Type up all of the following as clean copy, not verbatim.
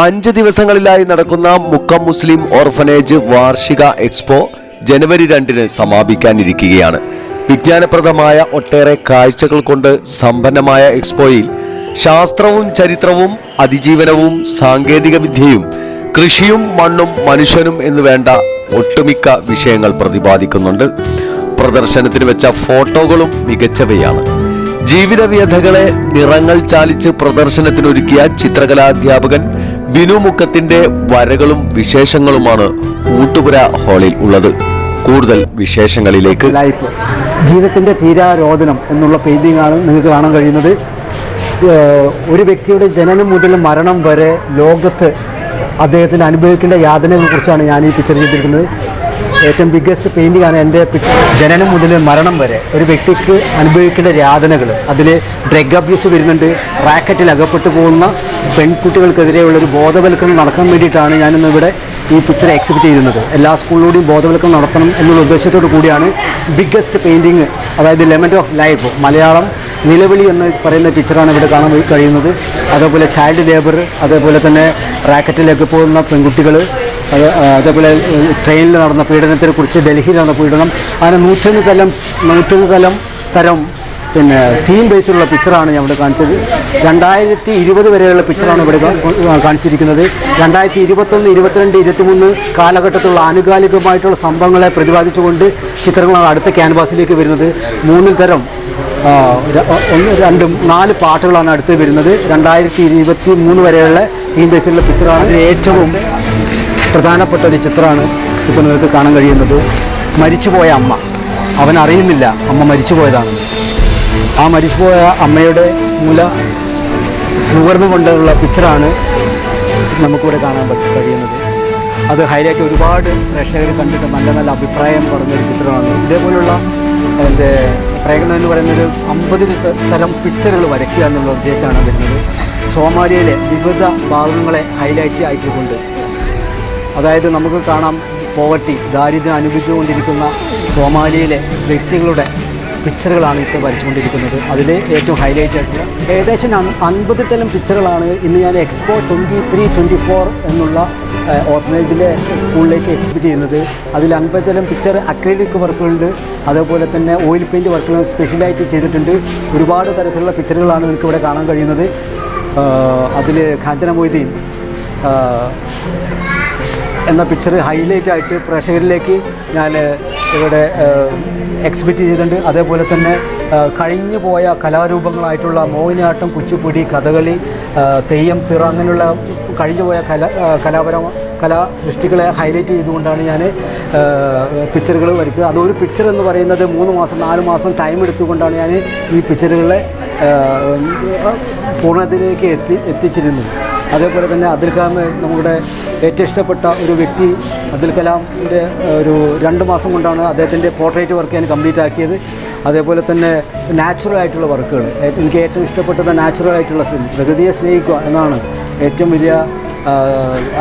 5 ദിവസങ്ങളിലായി നടക്കുന്ന മുക്കം മുസ്ലിം ഓർഫനേജ് വാർഷിക എക്സ്പോ ജനുവരി 2-ന് സമാപിക്കാനിരിക്കുകയാണ്. വിജ്ഞാനപ്രദമായ ഒട്ടേറെ കാഴ്ചകൾ കൊണ്ട് സമ്പന്നമായ എക്സ്പോയിൽ ശാസ്ത്രവും ചരിത്രവും അതിജീവനവും സാങ്കേതിക വിദ്യയും കൃഷിയും മണ്ണും മനുഷ്യനും എന്നുവേണ്ട ഒട്ടുമിക്ക വിഷയങ്ങൾ പ്രതിപാദിക്കുന്നുണ്ട്. പ്രദർശനത്തിന് വെച്ച ഫോട്ടോകളും മികച്ചവയാണ്. ജീവിതവ്യഥകളെ നിറങ്ങൾ ചാലിച്ച് പ്രദർശനത്തിനൊരുക്കിയ ചിത്രകലാധ്യാപകൻ ബിനു മുക്കത്തിന്റെ വരകളും വിശേഷങ്ങളുമാണ് ഊട്ടുപുര ഹാളിൽ ഉള്ളത്. കൂടുതൽ വിശേഷങ്ങളിലേക്ക്. ലൈഫ് ജീവിതത്തിന്റെ തീരാരോധനം എന്നുള്ള പെയിന്റിംഗ് ആണ് നിങ്ങൾക്ക് കാണാൻ കഴിയുന്നത്. ഒരു വ്യക്തിയുടെ ജനനം മുതൽ മരണം വരെ ലോകത്ത് അദ്ദേഹത്തിന് അനുഭവിക്കേണ്ട യാതനകളെ കുറിച്ചാണ് ഞാൻ ഈ പിക്ചർ ചെയ്തിരിക്കുന്നത്. ഏറ്റവും ബിഗ്ഗസ്റ്റ് പെയിൻറ്റിംഗ് ആണ് എൻ്റെ പിക്ചർ. ജനനം മുതൽ മരണം വരെ ഒരു വ്യക്തിക്ക് അനുഭവിക്കേണ്ട യാതനകൾ, അതിൽ ഡ്രഗ് അബ്യൂസ് വരുന്നുണ്ട്. റാക്കറ്റിൽ അകപ്പെട്ടു പോകുന്ന പെൺകുട്ടികൾക്കെതിരെയുള്ളൊരു ബോധവൽക്കരണം നടക്കാൻ വേണ്ടിയിട്ടാണ് ഞാനിന്നിവിടെ ഈ പിക്ചർ എക്സിബിറ്റ് ചെയ്യുന്നത്. എല്ലാ സ്കൂളിലൂടെയും ബോധവൽക്കരണം നടത്തണം എന്നുള്ള ഉദ്ദേശത്തോടു കൂടിയാണ് ബിഗ്ഗസ്റ്റ് പെയിൻറ്റിങ്, അതായത് ലെമൻറ്റ് ഓഫ് ലൈഫ്, മലയാളം നിലവിളി എന്ന് പറയുന്ന പിക്ചറാണ് ഇവിടെ കാണാൻ കഴിയുന്നത്. അതേപോലെ ചൈൽഡ് ലേബർ, അതേപോലെ തന്നെ റാക്കറ്റിലേക്ക് പോകുന്ന പെൺകുട്ടികൾ, അതേപോലെ ട്രെയിനിൽ നടന്ന പീഡനത്തെ കുറിച്ച്, ഡൽഹിയിൽ നടന്ന പീഡനം, അങ്ങനെ 101 തരം പിന്നെ തീം ബേസിലുള്ള പിക്ചറാണ് ഞാൻ ഇവിടെ കാണിച്ചത്. 2020 വരെയുള്ള പിക്ചറാണ് ഇവിടെ കാണിച്ചിരിക്കുന്നത്. 2021, 22, 23 കാലഘട്ടത്തിലുള്ള ആനുകാലികമായിട്ടുള്ള സംഭവങ്ങളെ പ്രതിപാദിച്ചുകൊണ്ട് ചിത്രങ്ങളാണ് അടുത്ത ക്യാൻവാസിലേക്ക് വരുന്നത്. 3 തരം 1, 2, 4 പാട്ടുകളാണ് അടുത്ത് വരുന്നത്. 2023 വരെയുള്ള തീം ബേസിലുള്ള പിക്ചറാണ്. അതിൽ ഏറ്റവും പ്രധാനപ്പെട്ട ഒരു ചിത്രമാണ് ഇപ്പോൾ നിങ്ങൾക്ക് കാണാൻ കഴിയുന്നത്. മരിച്ചുപോയ അമ്മ, അവൻ അറിയുന്നില്ല അമ്മ മരിച്ചുപോയതാണ്. ആ മരിച്ചുപോയ അമ്മയുടെ മുല നുകർന്നുകൊണ്ടുള്ള പിക്ചറാണ് നമുക്കിവിടെ കാണാൻ കഴിയുന്നത്. അത് ഹൈലൈറ്റ് ഒരുപാട് പ്രേക്ഷകർ കണ്ടിട്ട് നല്ല നല്ല അഭിപ്രായം പറഞ്ഞൊരു ചിത്രമാണ്. ഇതേപോലുള്ള എൻ്റെ പ്രയത്നം എന്ന് പറയുന്നത് 50 തരം പിക്ചറുകൾ വരയ്ക്കുക എന്നുള്ള ഉദ്ദേശമാണ് വരുന്നത്. സോമാലിയയിലെ വിവിധ ഭാഗങ്ങളെ ഹൈലൈറ്റ് ആക്കിക്കൊണ്ട്, അതായത് നമുക്ക് കാണാം പോവർട്ടി, ദാരിദ്ര്യം അനുഭവിച്ചുകൊണ്ടിരിക്കുന്ന സോമാലിയയിലെ വ്യക്തികളുടെ പിക്ചറുകളാണ് ഇപ്പോൾ വരച്ചുകൊണ്ടിരിക്കുന്നത്. അതിൽ ഏറ്റവും ഹൈലൈറ്റ് ആയിട്ടുള്ള ഏകദേശം 50 തരം പിക്ചറുകളാണ് ഇന്ന് ഞാൻ എക്സ്പോ 23-24 എന്നുള്ള ഓർഫനേജിലെ സ്കൂളിലേക്ക് എക്സിബിറ്റ് ചെയ്യുന്നത്. അതിൽ 50 തരം പിക്ചർ അക്രിലിക് വർക്കുകളുണ്ട്, അതേപോലെ തന്നെ ഓയിൽ പെയിൻറ്റ് വർക്കുകൾ സ്പെഷ്യലായിട്ട് ചെയ്തിട്ടുണ്ട്. ഒരുപാട് തരത്തിലുള്ള പിക്ചറുകളാണ് നിങ്ങൾക്ക് ഇവിടെ കാണാൻ കഴിയുന്നത്. അതിൽ കാഞ്ചന മൊയ്തീൻ എന്ന പിക്ചർ ഹൈലൈറ്റ് ആയിട്ട് പ്രേക്ഷകരിലേക്ക് ഞാൻ ഇവിടെ എക്സിബിറ്റ് ചെയ്തിട്ടുണ്ട്. അതേപോലെ തന്നെ കഴിഞ്ഞു പോയ കലാരൂപങ്ങളായിട്ടുള്ള മോഹിനിയാട്ടം, കുച്ചിപ്പുടി, കഥകളി, തെയ്യം, തിറ, അങ്ങനെയുള്ള കഴിഞ്ഞുപോയ കലാ സൃഷ്ടികളെ ഹൈലൈറ്റ് ചെയ്തുകൊണ്ടാണ് ഞാൻ പിക്ചറുകൾ വരച്ചത്. അതൊരു പിക്ചർ എന്ന് പറയുന്നത് 3 മാസം 4 മാസം ടൈം എടുത്തുകൊണ്ടാണ് ഞാൻ ഈ പിക്ചറുകളെ പൂർണ്ണത്തിലേക്ക് എത്തിച്ചിരുന്നത്. അതേപോലെ തന്നെ അബ്ദുൽ കലാം, നമ്മുടെ ഏറ്റവും ഇഷ്ടപ്പെട്ട ഒരു വ്യക്തി അബ്ദുൽ കലാമിൻ്റെ ഒരു 2 മാസം കൊണ്ടാണ് അദ്ദേഹത്തിൻ്റെ പോർട്രേറ്റ് വർക്ക് ഞാൻ കംപ്ലീറ്റ് ആക്കിയത്. അതേപോലെ തന്നെ നാച്ചുറൽ ആയിട്ടുള്ള വർക്കുകൾ, എനിക്ക് ഏറ്റവും ഇഷ്ടപ്പെട്ടത് നാച്ചുറൽ ആയിട്ടുള്ള പ്രകൃതിയെ സ്നേഹിക്കുക എന്നാണ്. ഏറ്റവും വലിയ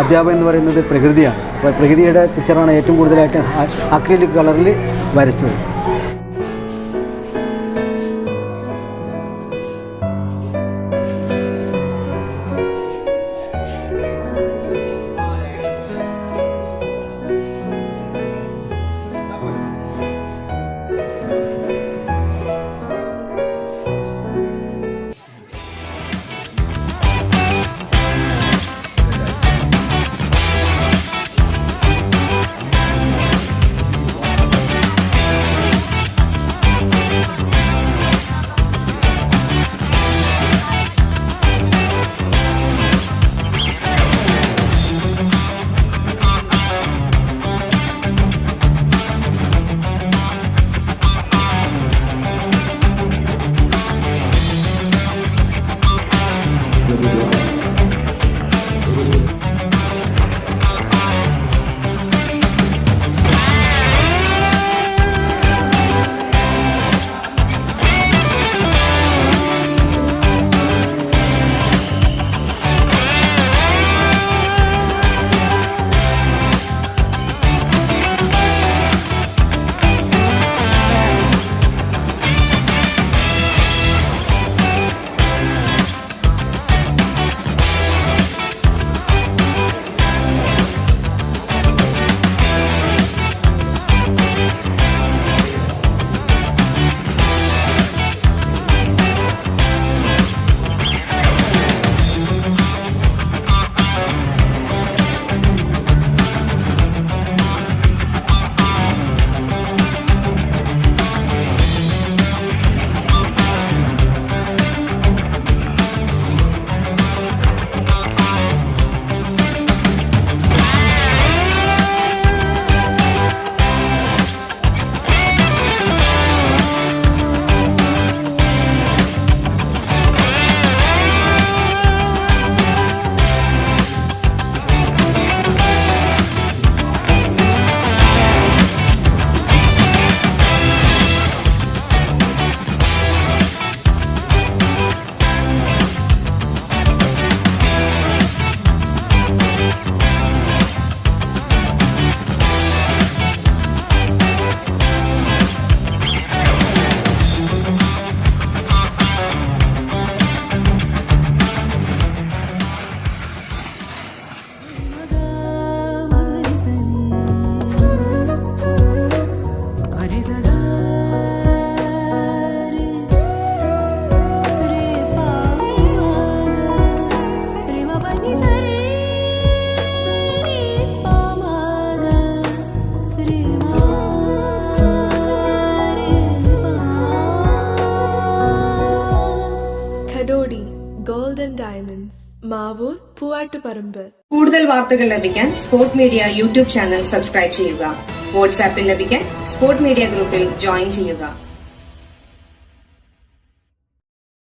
അധ്യാപകൻ എന്ന് പറയുന്നത് പ്രകൃതിയാണ്. അപ്പോൾ പ്രകൃതിയുടെ പിക്ചറാണ് ഏറ്റവും കൂടുതലായിട്ട് അക്രിലിക് കളറിൽ വരച്ചത്. മാവൂർ പൂവാട്ടുപറമ്പ്. കൂടുതൽ വാർത്തകൾ ലഭിക്കാൻ sport media YouTube channel subscribe ചെയ്യുക. വാട്സാപ്പിൽ ലഭിക്കാൻ സ്പോർട് മീഡിയ ഗ്രൂപ്പിൽ ജോയിൻ ചെയ്യുക.